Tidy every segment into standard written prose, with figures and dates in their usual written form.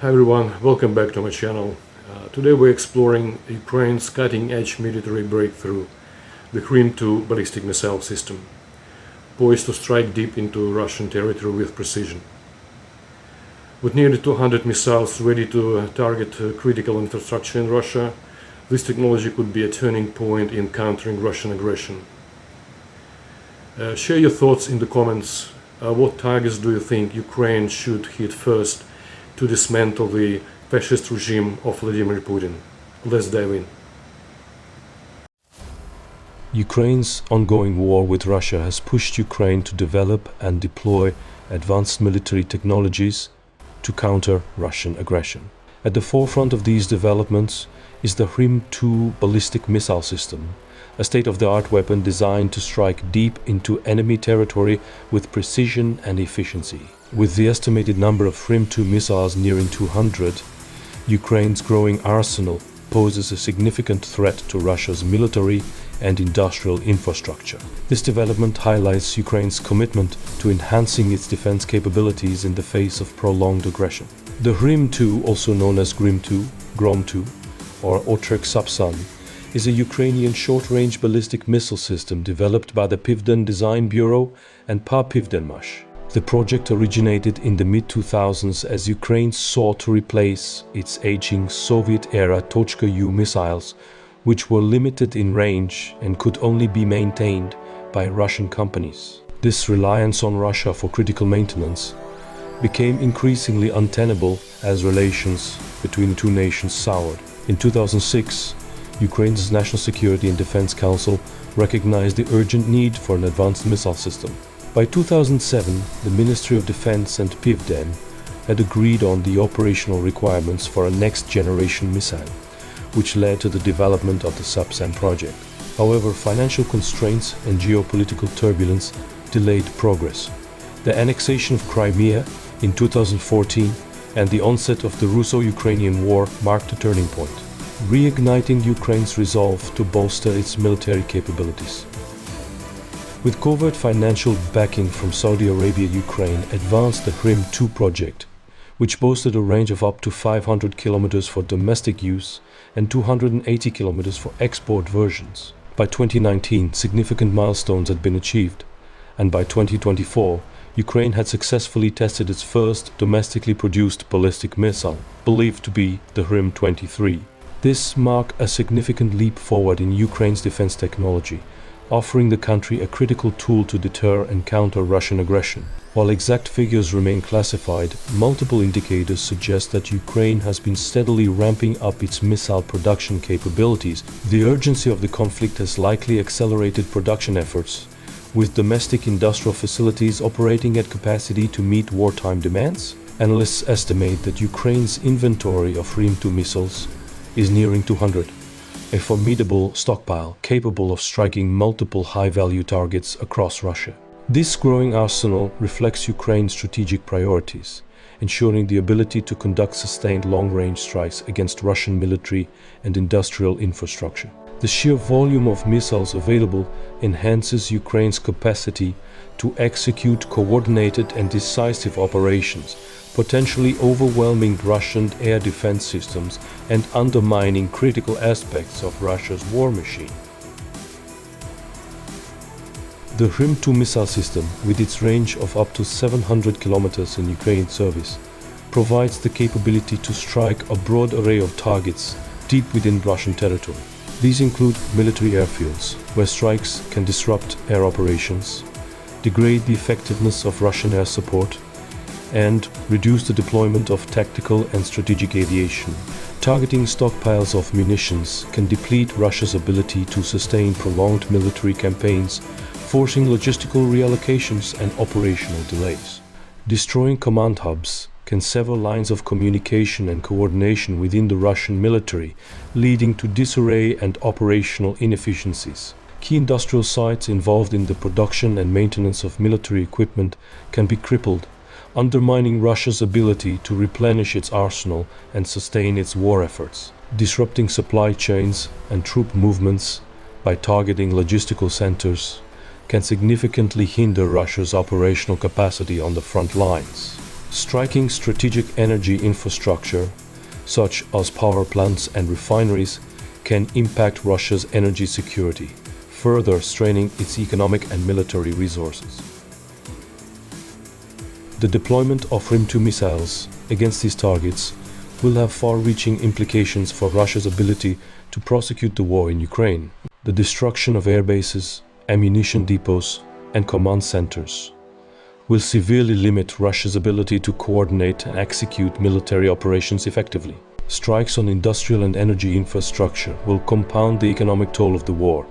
Hi everyone, welcome back to my channel. Today we're exploring Ukraine's cutting-edge military breakthrough, the Hrim-2 Ballistic missile system, poised to strike deep into Russian territory with precision. With nearly 200 missiles ready to target critical infrastructure in Russia, this technology could be a turning point in countering Russian aggression. Share your thoughts in the comments. What targets do you think Ukraine should hit first to dismantle the fascist regime of Vladimir Putin? Let's dive in. Ukraine's ongoing war with Russia has pushed Ukraine to develop and deploy advanced military technologies to counter Russian aggression. At the forefront of these developments is the Hrim-2 Ballistic missile system, a state-of-the-art weapon designed to strike deep into enemy territory with precision and efficiency. With the estimated number of Hrim-2 missiles nearing 200, Ukraine's growing arsenal poses a significant threat to Russia's military and industrial infrastructure. This development highlights Ukraine's commitment to enhancing its defense capabilities in the face of prolonged aggression. The Hrim-2, also known as Grim-2, Grom-2, or OTRK Sapsan, is a Ukrainian short-range ballistic missile system developed by the Pivdenne Design Bureau and Pivdenmash. The project originated in the mid-2000s as Ukraine sought to replace its aging Soviet-era Tochka-U missiles, which were limited in range and could only be maintained by Russian companies. This reliance on Russia for critical maintenance became increasingly untenable as relations between the two nations soured. In 2006, Ukraine's National Security and Defense Council recognized the urgent need for an advanced missile system. By 2007, the Ministry of Defense and Pivdenne had agreed on the operational requirements for a next-generation missile, which led to the development of the Sapsan project. However, financial constraints and geopolitical turbulence delayed progress. The annexation of Crimea in 2014 and the onset of the Russo-Ukrainian War marked a turning point, reigniting Ukraine's resolve to bolster its military capabilities. With covert financial backing from Saudi Arabia, Ukraine advanced the Hrim-2 project, which boasted a range of up to 500 kilometers for domestic use and 280 kilometers for export versions. By 2019, significant milestones had been achieved, and by 2024, Ukraine had successfully tested its first domestically produced ballistic missile, believed to be the Hrim-23. This marked a significant leap forward in Ukraine's defense technology, offering the country a critical tool to deter and counter Russian aggression. While exact figures remain classified, multiple indicators suggest that Ukraine has been steadily ramping up its missile production capabilities. The urgency of the conflict has likely accelerated production efforts, with domestic industrial facilities operating at capacity to meet wartime demands. Analysts estimate that Ukraine's inventory of Hrim-2 missiles is nearing 200. A formidable stockpile capable of striking multiple high-value targets across Russia. This growing arsenal reflects Ukraine's strategic priorities, ensuring the ability to conduct sustained long-range strikes against Russian military and industrial infrastructure. The sheer volume of missiles available enhances Ukraine's capacity to execute coordinated and decisive operations, potentially overwhelming Russian air defense systems and undermining critical aspects of Russia's war machine. The Hrim-2 missile system, with its range of up to 700 kilometers in Ukrainian service, provides the capability to strike a broad array of targets deep within Russian territory. These include military airfields, where strikes can disrupt air operations, degrade the effectiveness of Russian air support, and reduce the deployment of tactical and strategic aviation. Targeting stockpiles of munitions can deplete Russia's ability to sustain prolonged military campaigns, forcing logistical reallocations and operational delays. Destroying command hubs can sever lines of communication and coordination within the Russian military, leading to disarray and operational inefficiencies. Key industrial sites involved in the production and maintenance of military equipment can be crippled, undermining Russia's ability to replenish its arsenal and sustain its war efforts. Disrupting supply chains and troop movements by targeting logistical centers can significantly hinder Russia's operational capacity on the front lines. Striking strategic energy infrastructure, such as power plants and refineries, can impact Russia's energy security, further straining its economic and military resources. The deployment of Hrim-2 missiles against these targets will have far-reaching implications for Russia's ability to prosecute the war in Ukraine. The destruction of air bases, ammunition depots, and command centers will severely limit Russia's ability to coordinate and execute military operations effectively. Strikes on industrial and energy infrastructure will compound the economic toll of the war,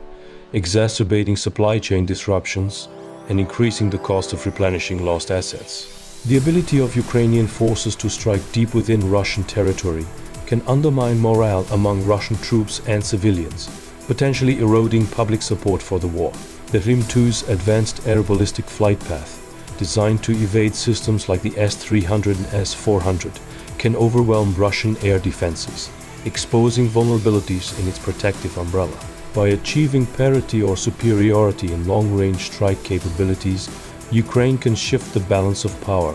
exacerbating supply chain disruptions and increasing the cost of replenishing lost assets. The ability of Ukrainian forces to strike deep within Russian territory can undermine morale among Russian troops and civilians, potentially eroding public support for the war. The Hrim-2's advanced air ballistic flight path, designed to evade systems like the S-300 and S-400, can overwhelm Russian air defenses, exposing vulnerabilities in its protective umbrella. By achieving parity or superiority in long-range strike capabilities, Ukraine can shift the balance of power,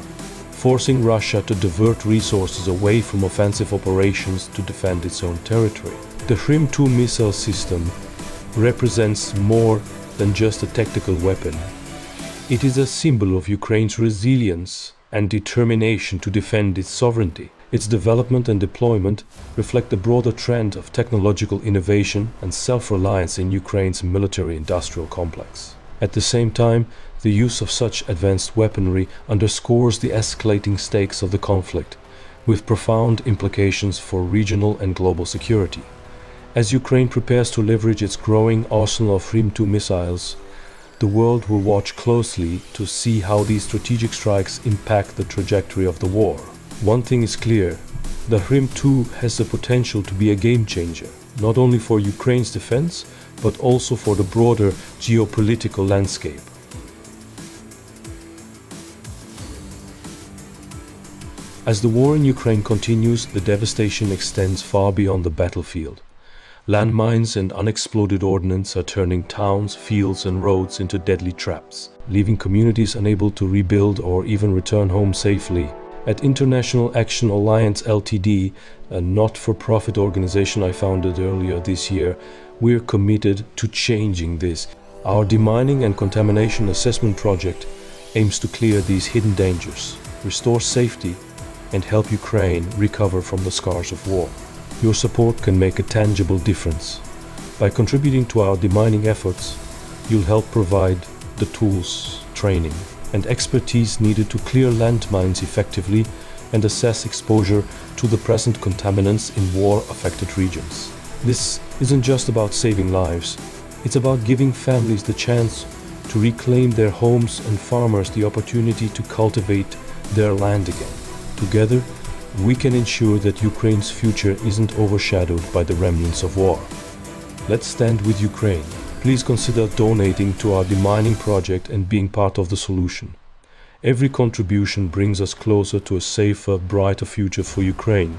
forcing Russia to divert resources away from offensive operations to defend its own territory. The Hrim-2 missile system represents more than just a tactical weapon. It is a symbol of Ukraine's resilience and determination to defend its sovereignty. Its development and deployment reflect the broader trend of technological innovation and self-reliance in Ukraine's military-industrial complex. At the same time, the use of such advanced weaponry underscores the escalating stakes of the conflict, with profound implications for regional and global security. As Ukraine prepares to leverage its growing arsenal of Hrim-2 missiles, the world will watch closely to see how these strategic strikes impact the trajectory of the war. One thing is clear: the Hrim-2 has the potential to be a game-changer, not only for Ukraine's defense, but also for the broader geopolitical landscape. As the war in Ukraine continues, the devastation extends far beyond the battlefield. Landmines and unexploded ordnance are turning towns, fields, and roads into deadly traps, leaving communities unable to rebuild or even return home safely. At International Action Alliance Ltd., a not-for-profit organization I founded earlier this year, we're committed to changing this. Our demining and contamination assessment project aims to clear these hidden dangers, restore safety, and help Ukraine recover from the scars of war. Your support can make a tangible difference. By contributing to our demining efforts, you'll help provide the tools, training, and expertise needed to clear landmines effectively and assess exposure to the present contaminants in war-affected regions. This isn't just about saving lives. It's about giving families the chance to reclaim their homes and farmers the opportunity to cultivate their land again. Together, we can ensure that Ukraine's future isn't overshadowed by the remnants of war. Let's stand with Ukraine. Please consider donating to our demining project and being part of the solution. Every contribution brings us closer to a safer, brighter future for Ukraine.